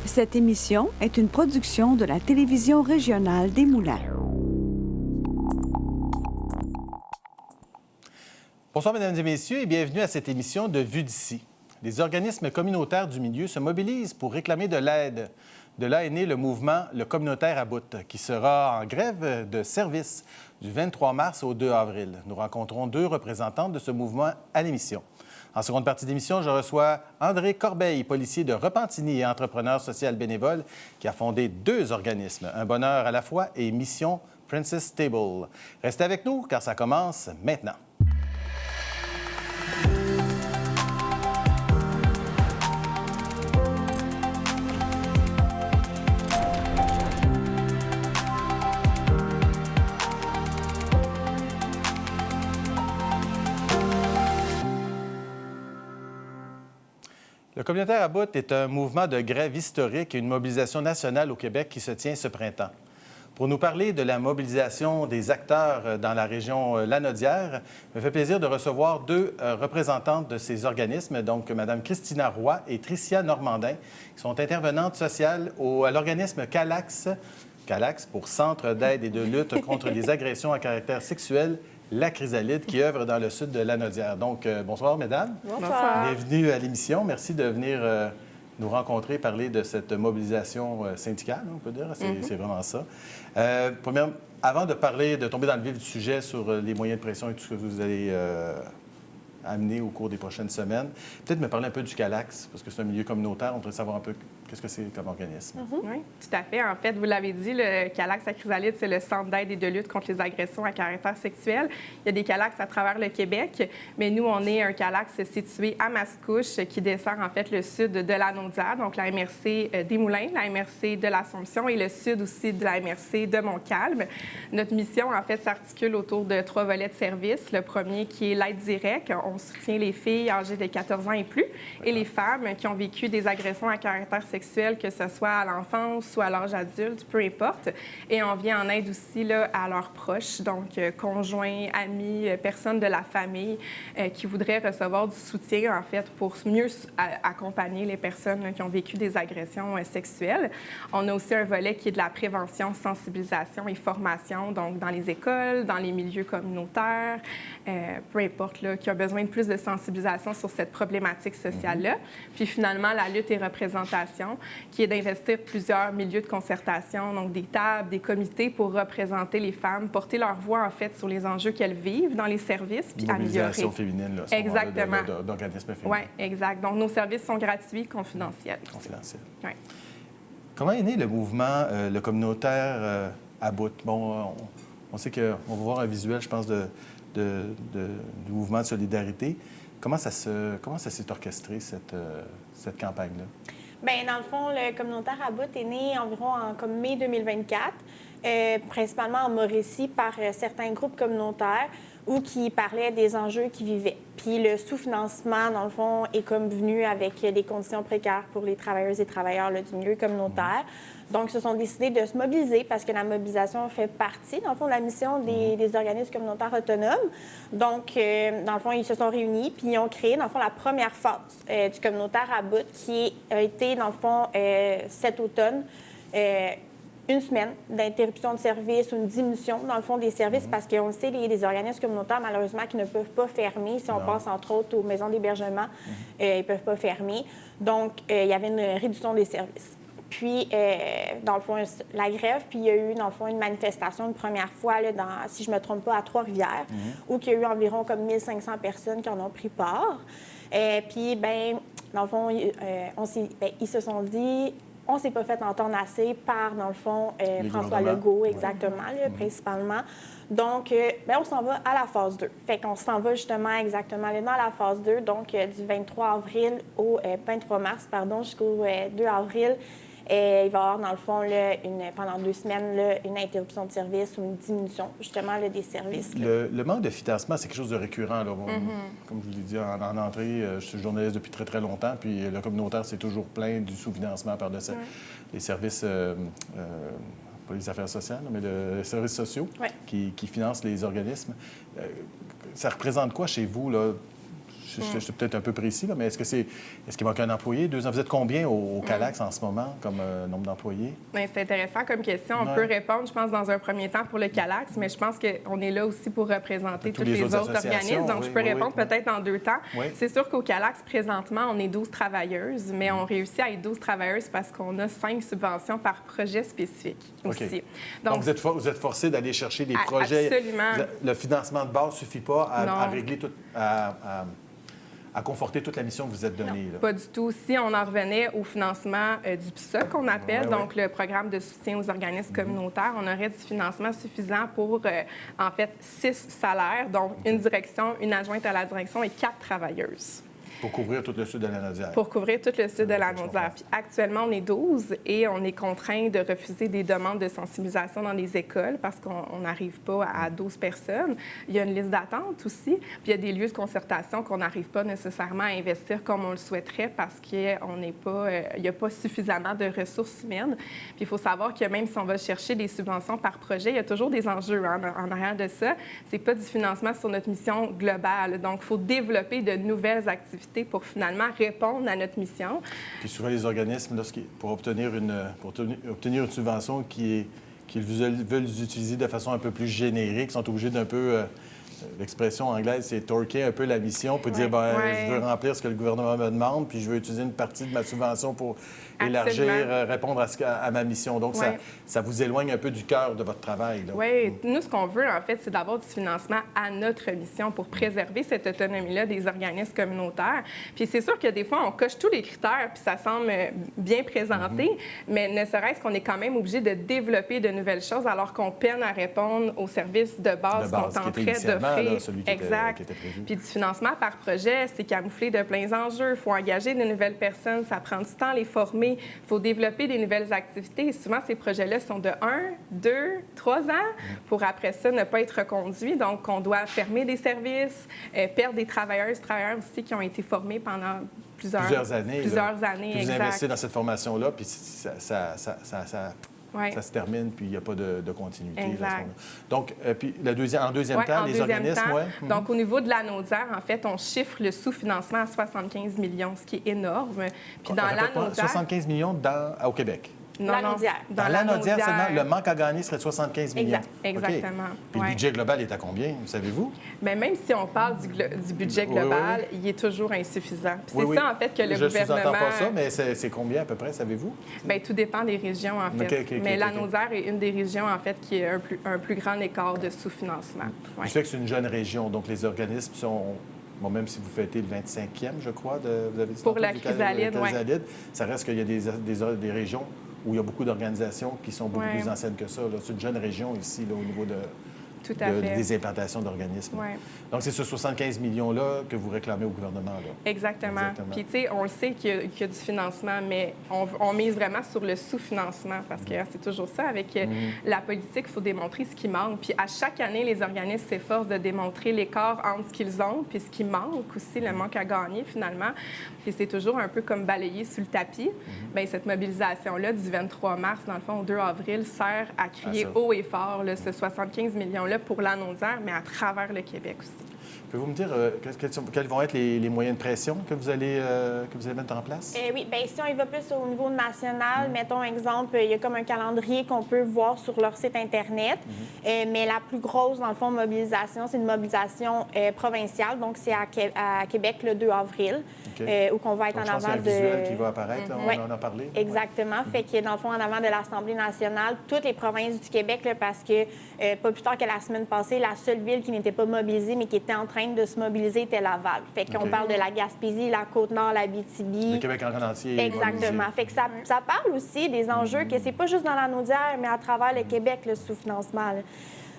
Cette émission est une production de la télévision régionale des Moulins. Bonsoir, mesdames et messieurs, et bienvenue à cette émission de Vue d'ici. Les organismes communautaires du milieu se mobilisent pour réclamer de l'aide. De là est né le mouvement Le Communautaire à bout, qui sera en grève de service du 23 mars au 2 avril. Nous rencontrons deux représentantes de ce mouvement à l'émission. En seconde partie d'émission, je reçois André Corbeil, policier de Repentigny et entrepreneur social bénévole, qui a fondé deux organismes, Un bonheur à la fois et Mission Princess Table. Restez avec nous, car ça commence maintenant. Le Communautaire à bout est un mouvement de grève historique et une mobilisation nationale au Québec qui se tient ce printemps. Pour nous parler de la mobilisation des acteurs dans la région Lanaudière, il me fait plaisir de recevoir deux représentantes de ces organismes, donc Mme Christina Roy et Tricia Normandin, qui sont intervenantes sociales à l'organisme CALAX pour Centre d'aide et de lutte contre les agressions à caractère sexuel, la Chrysalide, qui œuvre dans le sud de Lanaudière. Donc, bonsoir, mesdames. Bonsoir. Bienvenue à l'émission. Merci de venir nous rencontrer, parler de cette mobilisation syndicale, on peut dire. C'est vraiment ça. Avant de tomber dans le vif du sujet sur les moyens de pression et tout ce que vous allez amener au cours des prochaines semaines, peut-être me parler un peu du CALAX, parce que c'est un milieu communautaire. On voudrait savoir un peu qu'est-ce que c'est comme organisme. Oui, tout à fait. En fait, vous l'avez dit, le CALAX à Chrysalide, c'est le Centre d'aide et de lutte contre les agressions à caractère sexuel. Il y a des CALAX à travers le Québec, mais nous, on est un CALAX situé à Mascouche qui dessert en fait le sud de Lanaudière, donc la MRC des Moulins, la MRC de l'Assomption et le sud aussi de la MRC de Montcalm. Notre mission, en fait, s'articule autour de 3 volets de service. Le premier qui est l'aide directe. On soutient les filles âgées de 14 ans et plus et les femmes qui ont vécu des agressions à caractère sexuel, que ce soit à l'enfance ou à l'âge adulte, peu importe. Et on vient en aide aussi là, à leurs proches, donc conjoints, amis, personnes de la famille qui voudraient recevoir du soutien, en fait, pour mieux accompagner les personnes là, qui ont vécu des agressions sexuelles. On a aussi un volet qui est de la prévention, sensibilisation et formation, donc dans les écoles, dans les milieux communautaires, peu importe, là, qui a besoin de plus de sensibilisation sur cette problématique sociale-là. Puis finalement, la lutte et représentation, qui est d'investir plusieurs milieux de concertation, donc des tables, des comités pour représenter les femmes, porter leur voix, en fait, sur les enjeux qu'elles vivent dans les services, puis améliorer. Mobilisation féminine, là, exactement. D'organismes féminins. Oui, exact. Donc, nos services sont gratuits, confidentiels. Confidentiels. Oui. Comment est né le mouvement, le communautaire à bout? Bon, on sait qu'on va voir un visuel, je pense, du mouvement de solidarité. Comment ça s'est orchestré, cette campagne-là? Bien, dans le fond, le communautaire à bout est né environ en mai 2024, principalement en Mauricie par certains groupes communautaires ou qui parlaient des enjeux qu'ils vivaient. Puis le sous-financement, dans le fond, est comme venu avec des conditions précaires pour les travailleuses et travailleurs là, du milieu communautaire. Donc, ils se sont décidés de se mobiliser parce que la mobilisation fait partie, dans le fond, de la mission des organismes communautaires autonomes. Donc, dans le fond, ils se sont réunis puis ils ont créé, dans le fond, la première phase du communautaire à bout qui a été, dans le fond, cet automne, une semaine d'interruption de service ou une diminution, dans le fond, des services parce qu'on sait, les organismes communautaires, malheureusement, qui ne peuvent pas fermer. Si on pense, entre autres, aux maisons d'hébergement, ils ne peuvent pas fermer. Donc, il y avait une réduction des services. Puis, dans le fond, la grève, puis il y a eu, dans le fond, une manifestation une première fois, là, si je ne me trompe pas, à Trois-Rivières, où il y a eu environ comme 1500 personnes qui en ont pris part. Puis, bien, dans le fond, ils se sont dit... On ne s'est pas fait entendre assez par, dans le fond, François Legault, exactement, là, principalement. Donc, bien, on s'en va à la phase 2. Fait qu'on s'en va justement exactement là, dans la phase 2, donc du 23 avril au 23 mars, pardon, jusqu'au 2 avril. Il va y avoir, dans le fond, là, pendant 2 semaines, là, une interruption de service ou une diminution, justement, là, des services. Le manque de financement, c'est quelque chose de récurrent. Là. Comme je vous l'ai dit en entrée, je suis journaliste depuis très, très longtemps, puis le communautaire, c'est toujours plein du sous-financement par les services pas les affaires sociales, mais les services sociaux qui financent les organismes. Ça représente quoi chez vous, là? je suis peut-être un peu précis, là, mais est-ce qu'il manque un employé? 2 ans. Vous êtes combien au Calax en ce moment, comme nombre d'employés? Bien, c'est intéressant comme question. On peut répondre, je pense, dans un premier temps pour le Calax, mais je pense qu'on est là aussi pour représenter tous les autres organismes. Donc, je peux répondre peut-être en 2 temps. Oui. C'est sûr qu'au Calax, présentement, on est 12 travailleuses, mais on réussit à être 12 travailleuses parce qu'on a 5 subventions par projet spécifique aussi. Donc vous êtes forcé d'aller chercher des projets. Absolument. Le financement de base ne suffit pas à régler tout, à conforter toute la mission que vous êtes donnée. Pas du tout. Si on en revenait au financement du PSA qu'on appelle, donc le programme de soutien aux organismes communautaires, on aurait du financement suffisant pour, en fait, 6 salaires, donc une direction, une adjointe à la direction et 4 travailleuses. Pour couvrir tout le sud de la Naudière. Pour couvrir tout le sud de la Naudière. Puis actuellement, on est 12 et on est contraint de refuser des demandes de sensibilisation dans les écoles parce qu'on n'arrive pas à 12 personnes. Il y a une liste d'attente aussi. Puis il y a des lieux de concertation qu'on n'arrive pas nécessairement à investir comme on le souhaiterait parce qu'il n'y a pas suffisamment de ressources humaines. Puis il faut savoir que même si on va chercher des subventions par projet, il y a toujours des enjeux en arrière de ça. C'est pas du financement sur notre mission globale. Donc, il faut développer de nouvelles activités pour finalement répondre à notre mission. Puis souvent, les organismes, pour obtenir une subvention qu'ils veulent utiliser de façon un peu plus générique, sont obligés d'un peu... L'expression anglaise, c'est torquer un peu la mission pour dire, je veux remplir ce que le gouvernement me demande, puis je veux utiliser une partie de ma subvention pour élargir, répondre à ma mission. Donc, ça vous éloigne un peu du cœur de votre travail. Oui. Nous, ce qu'on veut, en fait, c'est d'avoir du financement à notre mission pour préserver cette autonomie-là des organismes communautaires. Puis c'est sûr que des fois, on coche tous les critères, puis ça semble bien présenté, mais ne serait-ce qu'on est quand même obligé de développer de nouvelles choses alors qu'on peine à répondre aux services de base qu'on tenterait d'offrir. Celui qui était prévu. Puis du financement par projet, c'est camouflé de plein enjeux. Il faut engager de nouvelles personnes, ça prend du temps à les former. Il faut développer des nouvelles activités. Et souvent, ces projets-là sont de 1, 2, 3 ans pour après ça ne pas être reconduits. Donc, on doit fermer des services, perdre des travailleurs aussi qui ont été formés pendant plusieurs années. Puis Exact. vous investissez dans cette formation-là, puis ça se termine, puis il n'y a pas de continuité. Exact. Donc, puis en deuxième temps, les organismes... Donc, au niveau de la Naudière, en fait, on chiffre le sous-financement à 75 millions, ce qui est énorme. Puis dans la Naudière... 75 millions au Québec. Non, la Naudière. Dans la Naudière seulement, le manque à gagner serait de 75 millions. Exactement. Puis le budget global est à combien, savez-vous? Bien, même si on parle du budget global, il est toujours insuffisant. Puis c'est ça, en fait, que le gouvernement... Je ne sous-entends pas ça, mais c'est combien à peu près, savez-vous? Bien, tout dépend des régions, en fait. Mais la Naudière est une des régions, en fait, qui a un plus grand écart de sous-financement. Du fait que c'est une jeune région, donc les organismes sont... Bon, même si vous fêtez le 25e, je crois, vous avez dit... Pour la chrysalide, oui. Ça reste qu'il y a des régions où il y a beaucoup d'organisations qui sont beaucoup plus anciennes que ça. C'est une jeune région ici, au niveau des implantations d'organismes. Donc, c'est ce 75 millions-là que vous réclamez au gouvernement. Là. Exactement. Puis, tu sais, on le sait qu'il y a du financement, mais on mise vraiment sur le sous-financement parce que c'est toujours ça. Avec la politique, il faut démontrer ce qui manque. Puis, à chaque année, les organismes s'efforcent de démontrer l'écart entre ce qu'ils ont puis ce qui manque aussi, le manque à gagner, finalement. Puis, c'est toujours un peu comme balayer sous le tapis. Bien, cette mobilisation-là du 23 mars, dans le fond, au 2 avril, sert à crier haut et fort ce 75 millions-là pour la Naudière, mais à travers le Québec aussi. Pouvez-vous me dire quels vont être les moyens de pression que vous allez mettre en place? Oui, bien, si on y va plus au niveau national, mettons exemple, il y a comme un calendrier qu'on peut voir sur leur site Internet, mais la plus grosse, dans le fond, mobilisation, c'est une mobilisation provinciale, donc c'est à Québec le 2 avril, où qu'on va être donc, en avant de... visuel qui va apparaître, là, on en a parlé. Exactement, fait que dans le fond, en avant de l'Assemblée nationale, toutes les provinces du Québec, là, parce que pas plus tard que la semaine passée, la seule ville qui n'était pas mobilisée, mais qui était en train de se mobiliser était Laval. Fait qu'on parle de la Gaspésie, la Côte-Nord, l'Abitibi. Le Québec en entier. Exactement. Fait que ça parle aussi des enjeux que c'est pas juste dans la Naudière, mais à travers le Québec, le sous-financement.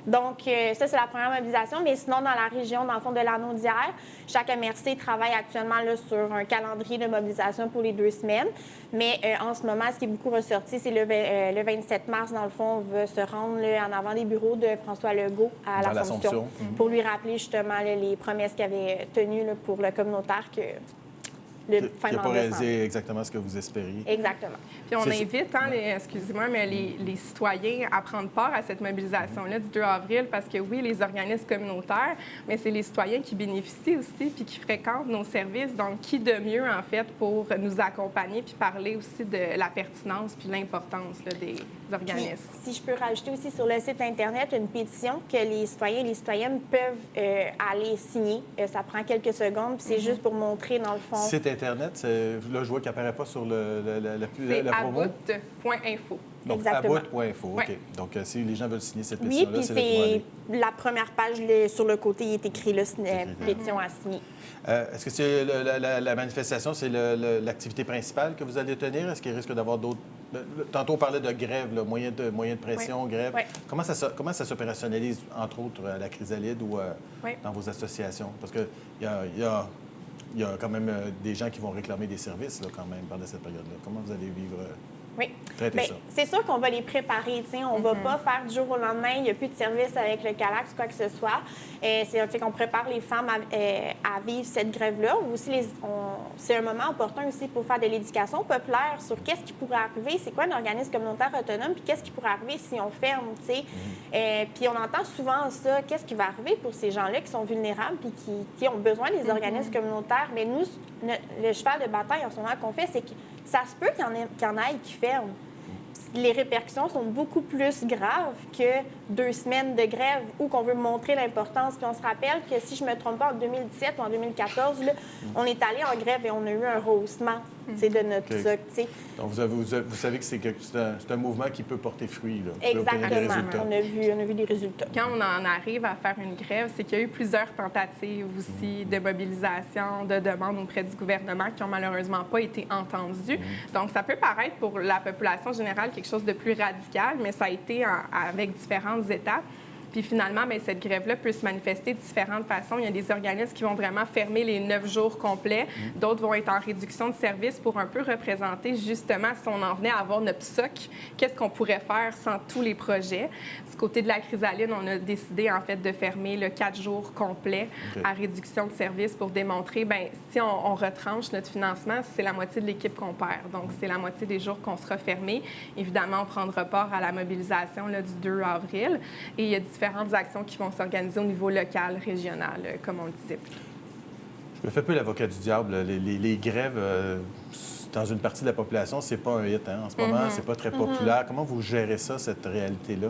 Donc, ça, c'est la première mobilisation. Mais sinon, dans la région, dans le fond de la Naudière, chaque MRC travaille actuellement là, sur un calendrier de mobilisation pour les 2 semaines. Mais en ce moment, ce qui est beaucoup ressorti, c'est le 27 mars, dans le fond, on va se rendre là, en avant des bureaux de François Legault à l'Assomption pour lui rappeler justement là, les promesses qu'il avait tenues là, pour le communautaire le Qui n'a pas réalisé exactement ce que vous espériez. Exactement. Puis on invite, excusez-moi, mais les citoyens à prendre part à cette mobilisation-là du 2 avril parce que oui, les organismes communautaires, mais c'est les citoyens qui bénéficient aussi puis qui fréquentent nos services. Donc, qui de mieux, en fait, pour nous accompagner puis parler aussi de la pertinence puis l'importance là, des organismes. Puis, si je peux rajouter aussi sur le site Internet une pétition que les citoyens et les citoyennes peuvent aller signer. Ça prend quelques secondes, puis c'est juste pour montrer, dans le fond... Site Internet, là, je vois qu'il n'apparaît pas sur la promo. C'est about.info. Donc, Exactement. about.info, OK. Ouais. Donc, si les gens veulent signer cette Oui, pétition-là, puis c'est là qu'ils vont aller. c'est la première page, sur le côté, il est écrit là, pétition à signer. Est-ce que c'est la manifestation, c'est l'activité principale que vous allez tenir? Est-ce qu'il risque d'avoir d'autres... Tantôt, on parlait de grève, là, moyen de pression, grève. Oui. Comment ça s'opérationnalise, entre autres, à la Chrysalide ou dans vos associations? Parce qu'il y a quand même des gens qui vont réclamer des services, là, quand même, pendant cette période-là. Comment vous allez vivre... Oui. Bien, c'est sûr qu'on va les préparer. On ne va pas faire du jour au lendemain, il n'y a plus de service avec le Calax ou quoi que ce soit. C'est qu'on prépare les femmes à vivre cette grève-là. Aussi, c'est un moment opportun aussi pour faire de l'éducation populaire sur qu'est-ce qui pourrait arriver, c'est quoi un organisme communautaire autonome, puis qu'est-ce qui pourrait arriver si on ferme. Puis on entend souvent ça, qu'est-ce qui va arriver pour ces gens-là qui sont vulnérables puis qui ont besoin des organismes communautaires. Mais nous, le cheval de bataille en ce moment qu'on fait, c'est que ça se peut qu'il y en ait qui ferment. Les répercussions sont beaucoup plus graves que 2 semaines de grève où qu'on veut montrer l'importance. Puis on se rappelle que, si je ne me trompe pas, en 2017 ou en 2014, là, on est allé en grève et on a eu un rehaussement de notre socle. Donc, vous savez que c'est un mouvement qui peut porter fruit. Là, exactement. On a vu des résultats. Quand on en arrive à faire une grève, c'est qu'il y a eu plusieurs tentatives aussi de mobilisation, de demandes auprès du gouvernement qui n'ont malheureusement pas été entendues. Donc, ça peut paraître pour la population générale quelque chose de plus radical, mais ça a été avec différentes étapes. Puis finalement, bien, cette grève-là peut se manifester de différentes façons. Il y a des organismes qui vont vraiment fermer les 9 jours complets. D'autres vont être en réduction de services pour un peu représenter justement si on en venait à avoir notre soc, qu'est-ce qu'on pourrait faire sans tous les projets. Du côté de la Chrysalide, on a décidé en fait de fermer le 4 jours complet à réduction de services pour démontrer, bien, si on retranche notre financement, c'est la moitié de l'équipe qu'on perd. Donc, c'est la moitié des jours qu'on sera fermé. Évidemment, on prendra part à la mobilisation là, du 2 avril. Et il y a différentes actions qui vont s'organiser au niveau local, régional, comme on le disait. Je me fais un peu l'avocat du diable. Les grèves, dans une partie de la population, c'est pas un hit. Hein? En ce moment, c'est pas très populaire. Comment vous gérez ça, cette réalité-là?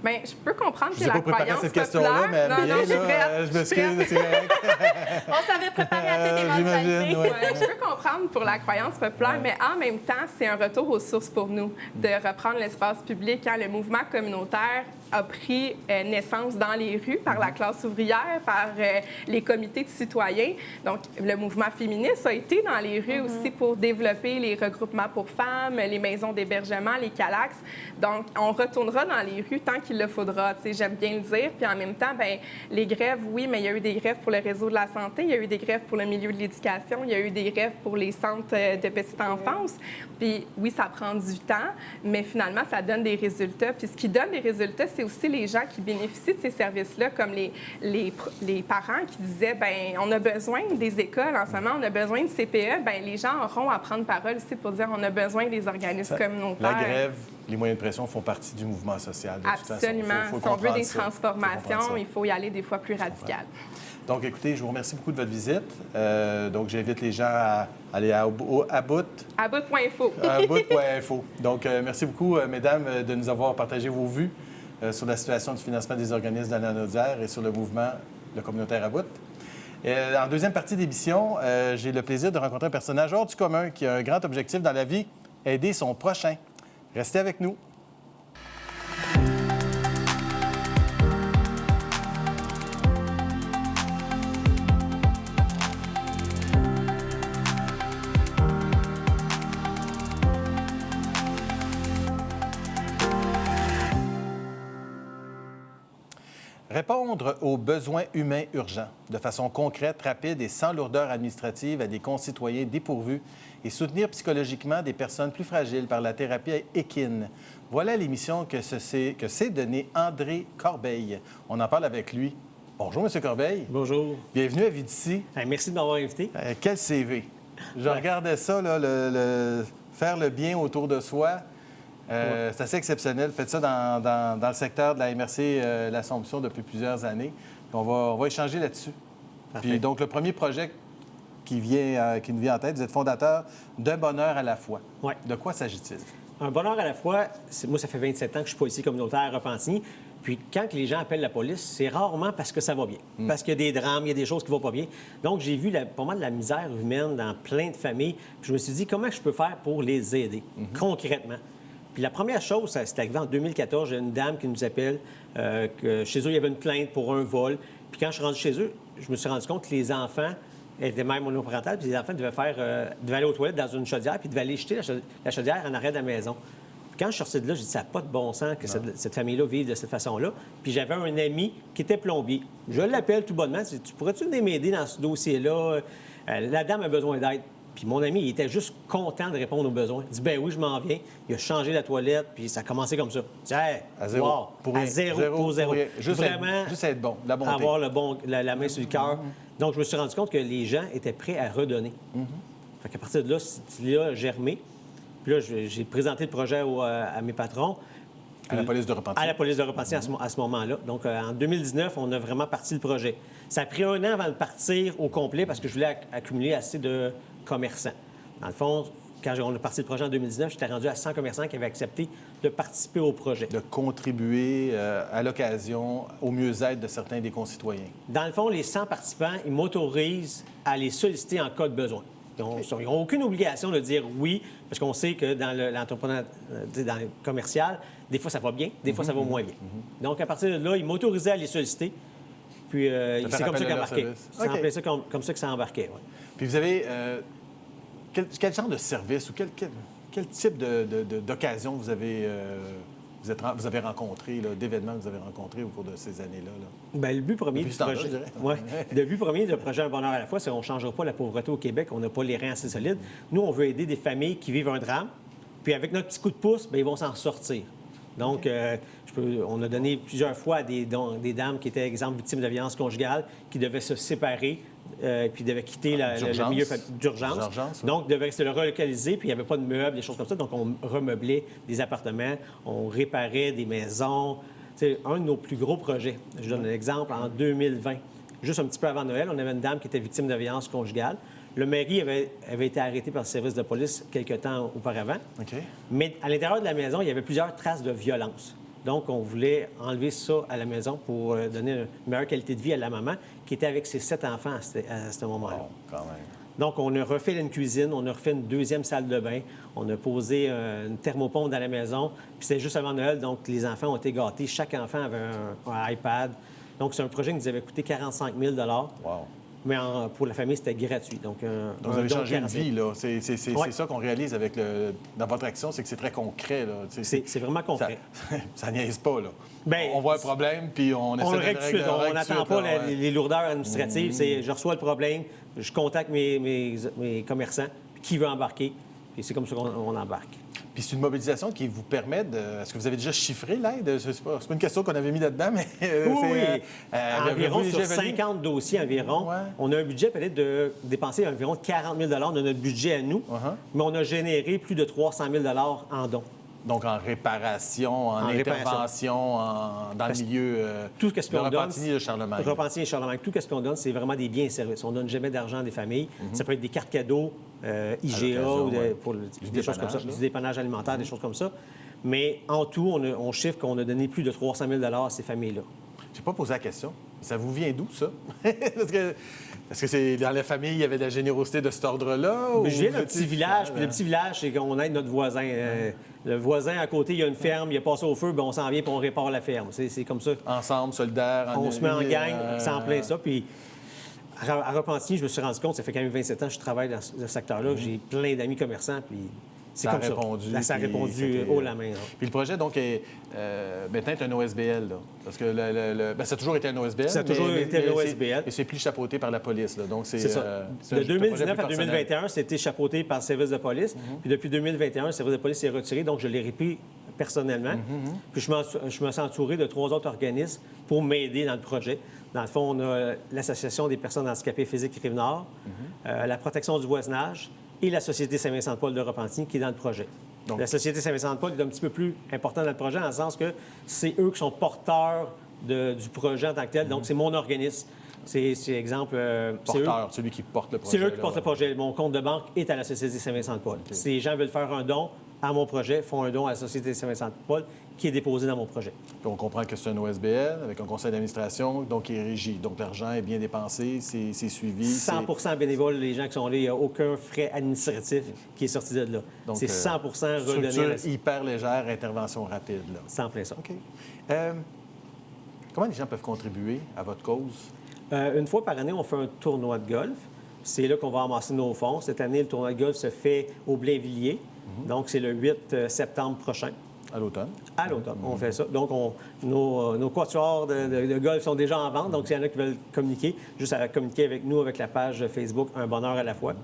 Bien, je peux comprendre que la croyance cette question-là, mais non, je suis prête. Je m'excuse. On s'avait préparé à toute éventualité. Je peux comprendre pour la croyance populaire, mais en même temps, c'est un retour aux sources pour nous, de reprendre l'espace public. Quand le mouvement communautaire a pris naissance dans les rues par la classe ouvrière, par les comités de citoyens. Donc, le mouvement féministe a été dans les rues aussi pour développer les regroupements pour femmes, les maisons d'hébergement, les Calax. Donc, on retournera dans les rues tant qu'il le faudra. J'aime bien le dire. Puis en même temps, bien, les grèves, oui, mais il y a eu des grèves pour le réseau de la santé, il y a eu des grèves pour le milieu de l'éducation, il y a eu des grèves pour les centres de petite enfance. Puis oui, ça prend du temps, mais finalement, ça donne des résultats. Puis ce qui donne des résultats, c'est aussi les gens qui bénéficient de ces services-là, comme les parents qui disaient, bien, on a besoin des écoles en ce moment, on a besoin de CPE. Bien, les gens auront à prendre parole aussi pour dire, on a besoin des organismes communautaires. La grève, les moyens de pression font partie du mouvement social. Absolument. Si on veut des transformations, il faut y aller des fois plus radicales. Donc, écoutez, je vous remercie beaucoup de votre visite. Donc, j'invite les gens à aller à About. About.info. About.info. Donc, merci beaucoup, mesdames, de nous avoir partagé vos vues sur la situation du financement des organismes dans la Naudière et sur le mouvement Le communautaire About. En deuxième partie d'émission, j'ai le plaisir de rencontrer un personnage hors du commun qui a un grand objectif dans la vie, aider son prochain. Restez avec nous. Répondre aux besoins humains urgents de façon concrète, rapide et sans lourdeur administrative à des concitoyens dépourvus et soutenir psychologiquement des personnes plus fragiles par la thérapie équine. Voilà l'émission que s'est donnée André Corbeil. On en parle avec lui. Bonjour, M. Corbeil. Bonjour. Bienvenue à Vie d'ici. Merci de m'avoir invité. Quel CV! Je regardais ça, là, faire le bien autour de soi. C'est assez exceptionnel. Faites ça dans le secteur de la MRC l'Assomption depuis plusieurs années. Puis on va échanger là-dessus. Puis donc, le premier projet qui nous vient en tête, vous êtes fondateur d'Un bonheur à la fois. Ouais. De quoi s'agit-il? Un bonheur à la fois, moi, ça fait 27 ans que je suis policier communautaire à Repentigny. Puis quand les gens appellent la police, c'est rarement parce que ça va bien. Parce qu'il y a des drames, il y a des choses qui ne vont pas bien. Donc, j'ai vu pas mal de la misère humaine dans plein de familles. Puis je me suis dit, comment je peux faire pour les aider, concrètement? Puis la première chose, c'est arrivé en 2014. J'ai une dame qui nous appelle, que chez eux, il y avait une plainte pour un vol. Puis quand je suis rendu chez eux, je me suis rendu compte que les enfants étaient même monoparentales, puis les enfants devaient aller aux toilettes dans une chaudière, puis devaient aller jeter la chaudière en arrière de la maison. Puis quand je suis sorti de là, j'ai dit, ça n'a pas de bon sens que cette famille-là vive de cette façon-là. Puis j'avais un ami qui était plombier. Je l'appelle tout bonnement, je dis, tu pourrais-tu venir m'aider dans ce dossier-là? La dame a besoin d'aide. Puis mon ami, il était juste content de répondre aux besoins. Il dit, ben oui, je m'en viens. Il a changé la toilette, puis ça a commencé comme ça. Je dis, hey, À zéro. wow, Pour à rien. zéro. Juste Vraiment, juste être bon, la bonté. avoir la main sur le cœur. Donc, je me suis rendu compte que les gens étaient prêts à redonner. Fait qu'à partir de là, cette idée-là a germé. Puis là, j'ai présenté le projet à mes patrons. À la police de Repentigny. À la police de Repentigny à ce moment-là. Donc, en 2019, on a vraiment parti le projet. Ça a pris 1 an avant de partir au complet parce que je voulais accumuler assez de commerçants. Dans le fond, quand on a parti le projet en 2019, j'étais rendu à 100 commerçants qui avaient accepté de participer au projet. De contribuer à l'occasion au mieux-être de certains des concitoyens. Dans le fond, les 100 participants, ils m'autorisent à les solliciter en cas de besoin. Ils n'ont aucune obligation de dire oui, parce qu'on sait que dans l'entrepreneuriat, dans le commercial, des fois ça va bien, des fois ça va moins bien. Donc, à partir de là, ils m'autorisaient à les solliciter. Puis, c'est comme ça qu'ils embarquaient. C'est en plein ça comme ça que ça embarquait. Ouais. Puis vous avez... quel genre de service ou quel type d'occasion vous avez rencontré, d'événements que vous avez rencontrés au cours de ces années-là? Bien, le but premier Depuis du ce temps-là, projet, je dirais. ouais. Le but premier du projet Un bonheur à la fois, c'est qu'on ne changera pas la pauvreté au Québec. On n'a pas les reins assez solides. Nous, on veut aider des familles qui vivent un drame. Puis avec notre petit coup de pouce, bien, ils vont s'en sortir. Donc, on a donné plusieurs fois à des dames qui étaient, exemple, victimes de violence conjugale, qui devaient se séparer, puis devaient quitter le milieu d'urgence. Donc, devaient se le relocaliser, puis il n'y avait pas de meubles, des choses comme ça. Donc, on remeublait des appartements, on réparait des maisons. C'est un de nos plus gros projets. Je donne un exemple. En 2020, juste un petit peu avant Noël, on avait une dame qui était victime de violence conjugale. Le mari avait été arrêté par le service de police quelque temps auparavant. OK. Mais à l'intérieur de la maison, il y avait plusieurs traces de violence. Donc, on voulait enlever ça à la maison pour donner une meilleure qualité de vie à la maman qui était avec ses 7 enfants à ce moment-là. Bon, quand même. Donc, on a refait une cuisine, on a refait une deuxième salle de bain, on a posé une thermopompe dans la maison. Puis c'était juste avant Noël, donc les enfants ont été gâtés. Chaque enfant avait un iPad. Donc, c'est un projet qui nous avait coûté 45 000 Wow. Mais pour la famille, c'était gratuit. Donc, vous avez changé une 45 000. vie, là. C'est ça qu'on réalise dans votre action, c'est que c'est très concret, là. C'est vraiment concret. Ça niaise pas, là. Bien, on voit un problème, puis on essaie on de le règle tout de suite. On n'attend pas ouais. les lourdeurs administratives. C'est je reçois le problème, je contacte mes commerçants, puis qui veut embarquer, puis c'est comme ça qu'on embarque. Puis c'est une mobilisation qui vous permet de... Est-ce que vous avez déjà chiffré l'aide? C'est pas une question qu'on avait mis là-dedans, mais... Oui. Environ avez-vous sur déjà évalué? 50 dossiers environ. Ouais. On a un budget peut-être de dépenser environ 40 000 de notre budget à nous, mais on a généré plus de 300 000 en dons. Donc en réparation, en intervention, dans le milieu tout ce qu'on donne, Repentigny de Charlemagne. Repentigny et Charlemagne. Tout ce qu'on donne, c'est vraiment des biens et services. On ne donne jamais d'argent des familles. Ça peut être des cartes cadeaux, IGA, ou pour des choses comme ça, du dépannage alimentaire, des choses comme ça. Mais en tout, on chiffre qu'on a donné plus de 300 000 à ces familles-là. Je n'ai pas posé la question. Ça vous vient d'où, ça? Est-ce que c'est dans la famille, il y avait de la générosité de cet ordre-là? Je viens d'un petit village, puis le petit village, c'est qu'on aide notre voisin. Le voisin à côté, il y a une ferme, il a passé au feu, bien, on s'en vient puis on répare la ferme. C'est comme ça. Ensemble, solidaires. On se met en gang, c'est en plein ça. Puis à Repentigny, je me suis rendu compte, ça fait quand même 27 ans que je travaille dans ce secteur-là. J'ai plein d'amis commerçants, puis c'est comme ça. Ça a répondu haut la main. Là. Puis le projet, donc, est maintenant un OSBL, là. Parce que ça a toujours été un OSBL. Ça a toujours été un OSBL. Et c'est plus chapeauté par la police, là. Donc, c'est ça. De 2019 à 2021, c'était chapeauté par le service de police. Puis depuis 2021, le service de police est retiré, donc je l'ai repris personnellement. Puis je me suis entouré de 3 autres organismes pour m'aider dans le projet. Dans le fond, on a l'Association des personnes handicapées physiques Rive-Nord, la protection du voisinage et la Société Saint-Vincent-de-Paul de Repentigny qui est dans le projet. Donc, la Société Saint-Vincent-de-Paul est un petit peu plus importante dans le projet, dans le sens que c'est eux qui sont porteurs du projet en tant que tel. Donc, c'est mon organisme. C'est exemple... porteur, celui qui porte le projet. C'est eux qui portent le projet. Mon compte de banque est à la Société Saint-Vincent-de-Paul. Okay. Si les gens veulent faire un don à mon projet, font un don à la Société Saint-Vincent-de-Paul qui est déposé dans mon projet. Puis on comprend que c'est un OSBL avec un conseil d'administration, donc qui est régi. Donc l'argent est bien dépensé, c'est suivi. 100 bénévoles, les gens qui sont là, il n'y a aucun frais administratif qui est sorti de là. Donc, c'est 100 redonné. Structure hyper légère, intervention rapide. Là. C'est en plein ça. OK. Comment les gens peuvent contribuer à votre cause? Une fois par année, on fait un tournoi de golf. C'est là qu'on va amasser nos fonds. Cette année, le tournoi de golf se fait au Blainvilliers. Donc, c'est le 8 septembre prochain. À l'automne? À l'automne, on fait ça. Donc, nos quatuors de golf sont déjà en vente. Donc, s'il y en a qui veulent communiquer, juste à communiquer avec nous avec la page Facebook Un bonheur à la fois.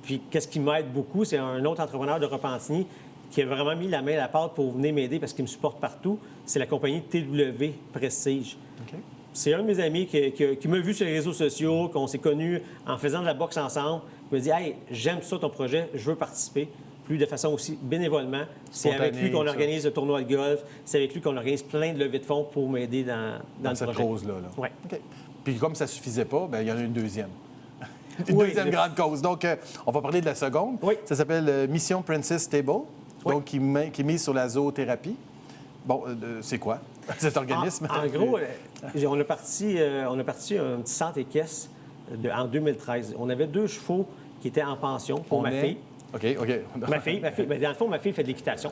Puis, qu'est-ce qui m'aide beaucoup, c'est un autre entrepreneur de Repentigny qui a vraiment mis la main à la pâte pour venir m'aider parce qu'il me supporte partout. C'est la compagnie TW Prestige. OK. C'est un de mes amis qui m'a vu sur les réseaux sociaux, qu'on s'est connus en faisant de la boxe ensemble. Il m'a dit « Hey, j'aime ça ton projet, je veux participer. » Plus de façon aussi bénévolement. C'est avec lui qu'on organise le tournoi de golf. C'est avec lui qu'on organise plein de levées de fonds pour m'aider dans le cette projet. cause-là. Oui. OK. Puis comme ça ne suffisait pas, bien, il y en a une deuxième. Oui, deuxième grande cause. Donc, on va parler de la seconde. Oui. Ça s'appelle Mission Princess Stable, Oui. donc qui est mise sur la zoothérapie. Bon, c'est quoi cet organisme? En gros, on a parti un petit centre équestre en 2013. On avait 2 chevaux qui étaient en pension pour ma fille. OK. Ma fille, bien, dans le fond, ma fille fait de l'équitation.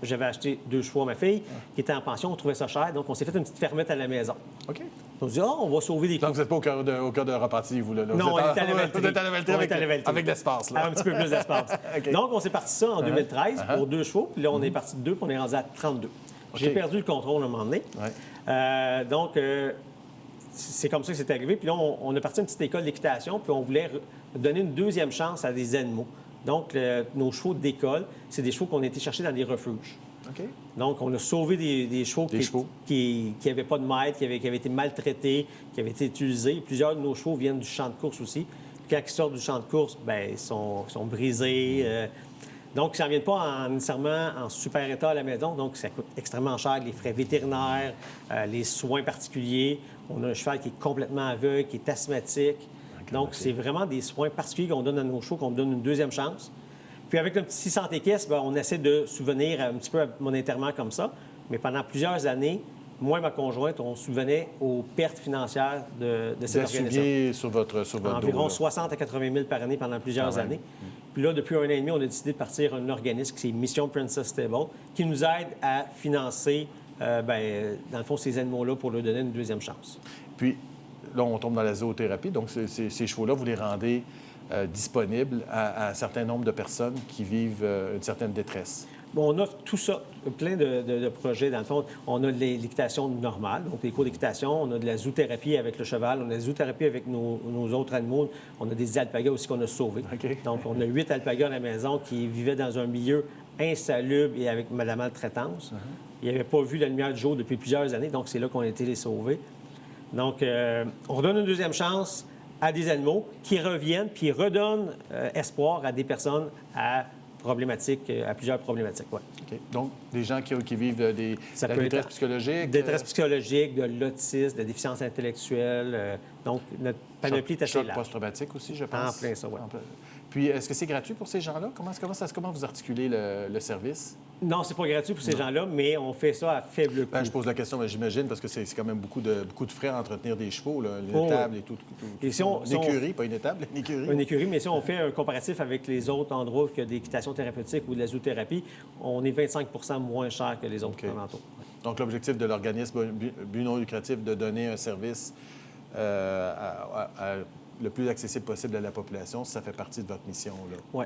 J'avais acheté 2 chevaux à ma fille qui était en pension. On trouvait ça cher, donc on s'est fait une petite fermette à la maison. OK. On s'est dit, on va sauver des Donc, coûts. vous n'êtes pas au cœur de Repentigny, vous, là? Non, on est à Lavaltrie. Vous êtes à Lavaltrie avec l'espace, là. Un petit peu plus d'espace. OK. Donc, on s'est parti ça en 2013 pour 2 chevaux. Puis là, on est parti de 2, puis on est rendu à 32. J'ai perdu le contrôle à un moment donné. Ouais. Donc, c'est comme ça que c'est arrivé. Puis là, on a parti une petite école d'équitation, puis on voulait donner une deuxième chance à des animaux. Donc, nos chevaux d'école, c'est des chevaux qu'on a été chercher dans des refuges. OK. Donc, on a sauvé des chevaux qui n'avaient pas de maître, qui avaient été maltraités, qui avaient été utilisés. Plusieurs de nos chevaux viennent du champ de course aussi. Puis quand ils sortent du champ de course, bien, ils sont brisés. Donc, ça ne vient pas nécessairement en super état à la maison. Donc, ça coûte extrêmement cher, les frais vétérinaires, les soins particuliers. On a un cheval qui est complètement aveugle, qui est asthmatique. Donc, c'est vraiment des soins particuliers qu'on donne à nos chevaux, qu'on donne une deuxième chance. Puis avec le petit 600 équestres, on essaie de subvenir un petit peu à mon enterrement comme ça. Mais pendant plusieurs années, moi et ma conjointe, on subvenait aux pertes financières de cette organisation. Sur votre Environ dos, 60 à 80 000 par année pendant plusieurs années. Puis là, depuis 1 an et demi, on a décidé de partir un organisme qui c'est Mission Princess Stable, qui nous aide à financer, dans le fond, ces animaux-là pour leur donner une deuxième chance. Puis là, on tombe dans la zoothérapie. Donc, ces chevaux-là, vous les rendez disponibles à un certain nombre de personnes qui vivent une certaine détresse. Bon, on offre tout ça, plein de projets. Dans le fond, on a de l'équitation normale, donc les cours d'équitation. On a de la zoothérapie avec le cheval. On a de la zoothérapie avec nos autres animaux. On a des alpagas aussi qu'on a sauvés. OK. Donc, on a 8 alpagas à la maison qui vivaient dans un milieu insalubre et avec de la maltraitance. Ils n'avaient pas vu la lumière du jour depuis plusieurs années, donc c'est là qu'on a été les sauver. Donc, on donne une deuxième chance à des animaux qui reviennent puis redonnent espoir à des personnes à plusieurs problématiques. Ouais. OK. Donc, des gens qui vivent de la détresse psychologique. Détresse psychologique, de l'autisme, de la déficience intellectuelle. Donc, notre panoplie est assez choc large. post-traumatique aussi, je pense. En plein ça, oui. Puis, est-ce que c'est gratuit pour ces gens-là? Comment vous articulez le service? Non, c'est pas gratuit pour ces gens-là, mais on fait ça à faible coût. Je pose la question, mais j'imagine, parce que c'est quand même beaucoup de frais à entretenir des chevaux, là, une étable et tout. Et si une écurie, pas une étable, une écurie. Une écurie, mais si on fait un comparatif avec les autres endroits que d'équitation thérapeutique ou de la zoothérapie, on est 25 moins cher que les autres alentours. Donc, l'objectif de l'organisme but non lucratif de donner un service le plus accessible possible à la population, ça fait partie de votre mission, là. Oui,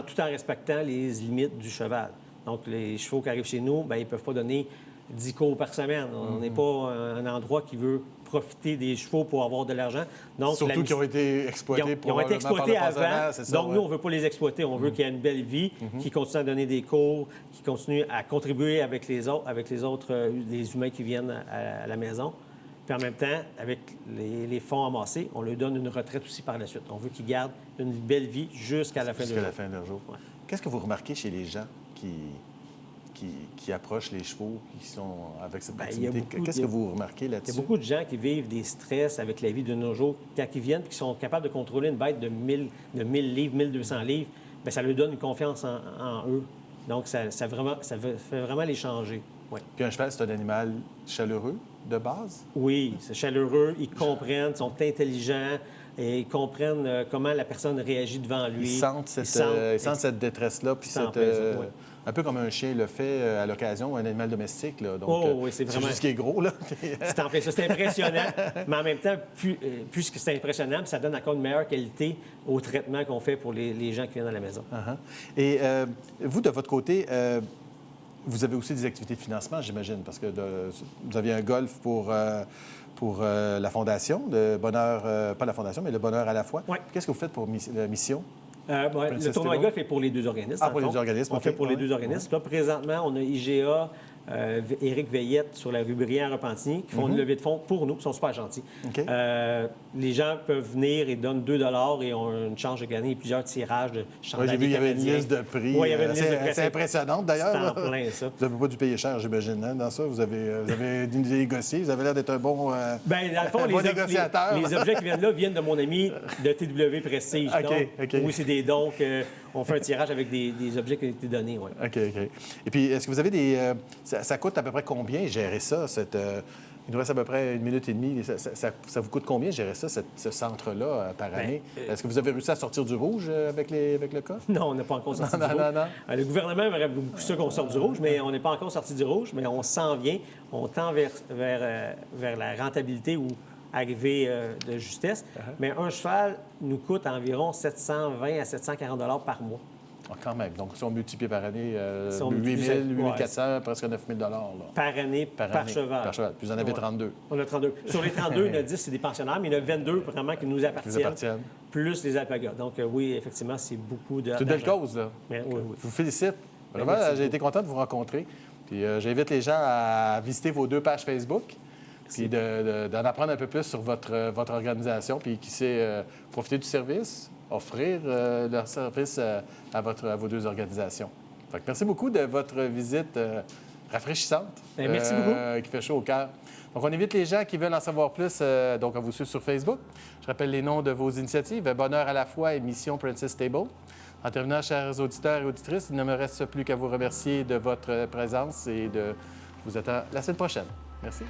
tout en respectant les limites du cheval. Donc, les chevaux qui arrivent chez nous, bien, ils ne peuvent pas donner 10 cours par semaine. On n'est pas un endroit qui veut profiter des chevaux pour avoir de l'argent. Donc, surtout qu'ils ont été exploités ils ont été exploités avant. Ça, donc, nous, on ne veut pas les exploiter. On veut qu'il y ait une belle vie, qu'ils continuent à donner des cours, qu'ils continuent à contribuer avec les autres, les humains qui viennent à la maison. Puis en même temps, avec les fonds amassés, on leur donne une retraite aussi par la suite. On veut qu'ils gardent une belle vie jusqu'à la fin de leur Jusqu'à la fin de leur jour. Ouais. Qu'est-ce que vous remarquez chez les gens qui approchent les chevaux, qui sont avec cette il y a activité? beaucoup Qu'est-ce que vous remarquez Il y là-dessus? a beaucoup de gens qui vivent des stress avec la vie de nos jours. Quand ils viennent et qui sont capables de contrôler une bête de 1000 livres, 1200 livres, bien, ça leur donne une confiance en eux. Donc, ça fait vraiment les changer. Ouais. Puis un cheval, c'est un animal chaleureux de base? Oui, c'est chaleureux, ils comprennent, ils sont intelligents et ils comprennent comment la personne réagit devant lui. Ils sentent cette détresse-là, puis Ils s'en plaisent, oui. un peu comme un chien le fait à l'occasion, un animal domestique. Là. Donc, oui, c'est vraiment... juste qu'il est gros, là. C'est en plein ça. C'est impressionnant, mais en même temps, plus que c'est impressionnant, ça donne encore une meilleure qualité au traitement qu'on fait pour les gens qui viennent à la maison. Uh-huh. Et vous, de votre côté, vous avez aussi des activités de financement, j'imagine, parce que vous aviez un golf pour la Fondation, le Bonheur, pas la Fondation, mais le Bonheur à la fois. Oui. Qu'est-ce que vous faites pour la mission? Le tournoi de golf est pour les deux organismes. Ah, pour les deux organismes, On OK. fait pour les deux organismes. Là, présentement, on a IGA, Éric Veillette sur la rue Briand à Repentigny, qui font une levée de fonds pour nous, qui sont super gentils. OK. Les gens peuvent venir et donnent 2 et ont une chance de gagner plusieurs tirages de Oui, chandails j'ai vu, il y avait une canadiens. liste de prix. Oui, il y avait une liste de prix. C'est impressionnante, d'ailleurs. C'est en là. plein, ça. Vous n'avez pas dû payer cher, j'imagine, hein, dans ça. Vous avez négocié. Vous avez l'air d'être un bon, Bien, dans le fond, bon négociateur. les objets qui viennent là viennent de mon ami de TW Prestige. OK, Donc, OK. oui, c'est des dons. On fait un tirage avec des objets qui ont été donnés. Ouais. OK. Et puis, est-ce que vous avez des... ça coûte à peu près combien gérer ça? Il nous reste à peu près 1 minute et demie. Ça vous coûte combien gérer ça, ce centre-là, par année? Est-ce que vous avez réussi à sortir du rouge avec le cas? Non, on n'a pas encore sorti du Non, rouge. non. Le gouvernement aimerait beaucoup ça qu'on sorte du rouge, mais on n'est pas encore sorti du rouge, mais on s'en vient. On tend vers la rentabilité ou arriver de justesse. Mais un cheval nous coûte environ 720 à 740 $ par mois. Ah, quand même. Donc, si on multiplie par année, Si on 8 multiplie 000, ça, 8 400, presque 9 000 là. Par année, par année, cheval. Par cheval. Puis vous en avez 32. On a 32. Sur les 32, il y en a 10, c'est des pensionnaires, mais il y en a 22 vraiment qui nous appartiennent. Plus les alpagas. Donc, oui, effectivement, c'est beaucoup de. C'est une belle cause, là. Mais, oui. Je vous félicite. Vraiment, merci j'ai beaucoup. été content de vous rencontrer. Puis j'invite les gens à visiter vos 2 pages Facebook, puis d'en apprendre un peu plus sur votre organisation, puis qui sait profiter du service, offrir leur service à vos 2 organisations. Fait que merci beaucoup de votre visite rafraîchissante. Bien, merci beaucoup. Qui fait chaud au cœur. Donc, on invite les gens qui veulent en savoir plus donc à vous suivre sur Facebook. Je rappelle les noms de vos initiatives, Bonheur à la fois et Mission Princess Stable. En terminant, chers auditeurs et auditrices, il ne me reste plus qu'à vous remercier de votre présence et je vous attends la semaine prochaine. Merci.